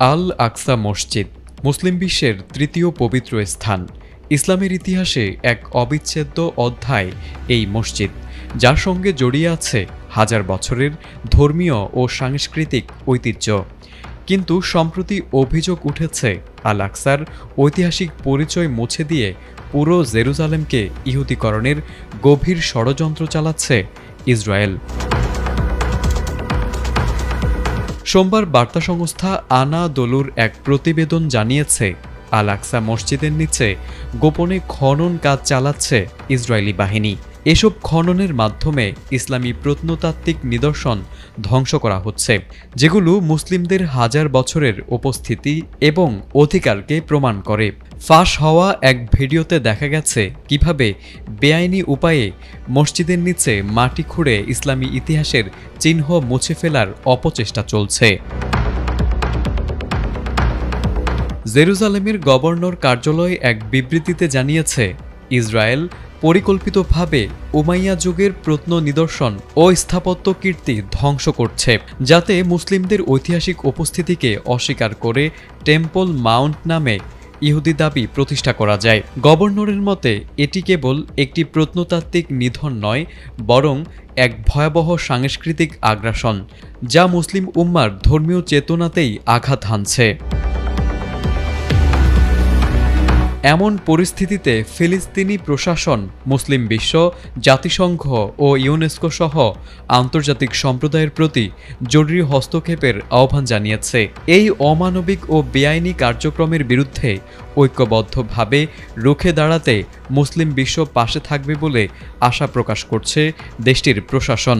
আল আকসা মসজিদ মুসলিম বিশ্বের তৃতীয় পবিত্র স্থান। ইসলামের ইতিহাসে এক অবিচ্ছেদ্য অধ্যায় এই মসজিদ, যার সঙ্গে জড়িয়ে আছে হাজার বছরের ধর্মীয় ও সাংস্কৃতিক ঐতিহ্য। কিন্তু সম্প্রতি অভিযোগ উঠেছে আল আকসার ঐতিহাসিক পরিচয় মুছে দিয়ে পুরো জেরুজালেমকে ইহুদিকরণের গভীর ষড়যন্ত্র চালাচ্ছে ইসরায়েল। সোমবার বার্তা সংস্থা আনাদোলুর এক প্রতিবেদন জানিয়েছে, আল আকসা মসজিদের নিচে গোপনে খনন কাজ চালাচ্ছে ইসরায়েলি বাহিনী। এসব খননের মাধ্যমে ইসলামী প্রত্নতাত্ত্বিক নিদর্শন ধ্বংস করা হচ্ছে, যেগুলো মুসলিমদের হাজার বছরের উপস্থিতি এবং অধিকারকে প্রমাণ করে। ফাঁস হওয়া এক ভিডিওতে দেখা গেছে কিভাবে বেআইনি উপায়ে মসজিদের নিচে মাটি খুঁড়ে ইসলামী ইতিহাসের চিহ্ন মুছে ফেলার অপচেষ্টা চলছে। জেরুজালেমের গভর্নর কার্যালয় এক বিবৃতিতে জানিয়েছে, ইসরায়েল পরিকল্পিতভাবে উমাইয়া যুগের প্রত্ন নিদর্শন ও স্থাপত্য কীর্তি ধ্বংস করছে, যাতে মুসলিমদের ঐতিহাসিক উপস্থিতিকে অস্বীকার করে টেম্পল মাউন্ট নামে ইহুদি দাবি প্রতিষ্ঠা করা যায়। গভর্নরের মতে এটি কেবল একটি প্রত্নতাত্ত্বিক নিধন নয়, বরং এক ভয়াবহ সাংস্কৃতিক আগ্রাসন, যা মুসলিম উম্মার ধর্মীয় চেতনাতেই আঘাত হানছে। এমন পরিস্থিতিতে ফিলিস্তিনি প্রশাসন, মুসলিম বিশ্ব, জাতিসংঘ ও ইউনেস্কো সহ আন্তর্জাতিক সম্প্রদায়ের প্রতি জরুরি হস্তক্ষেপের আহ্বান জানিয়েছে। এই অমানবিক ও বেআইনি কার্যক্রমের বিরুদ্ধে ঐক্যবদ্ধভাবে রুখে দাঁড়াতে মুসলিম বিশ্ব পাশে থাকবে বলে আশা প্রকাশ করছে দেশটির প্রশাসন।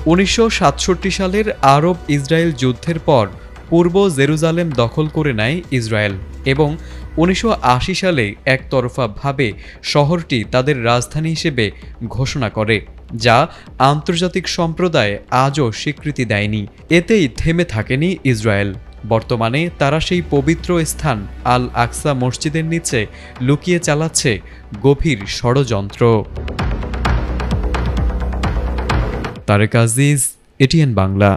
1967 সালের আরব ইসরায়েল যুদ্ধের পর পূর্ব জেরুজালেম দখল করে নেয় ইসরায়েল এবং 1980 সালে একতরফাভাবে শহরটি তাদের রাজধানী হিসেবে ঘোষণা করে, যা আন্তর্জাতিক সম্প্রদায় আজও স্বীকৃতি দেয়নি। এতেই থেমে থাকেনি ইসরায়েল। বর্তমানে তারা সেই পবিত্র স্থান আল আকসা মসজিদের নিচে লুকিয়ে চালাচ্ছে গভীর ষড়যন্ত্র। তারেক আজিজ, এটিএন বাংলা।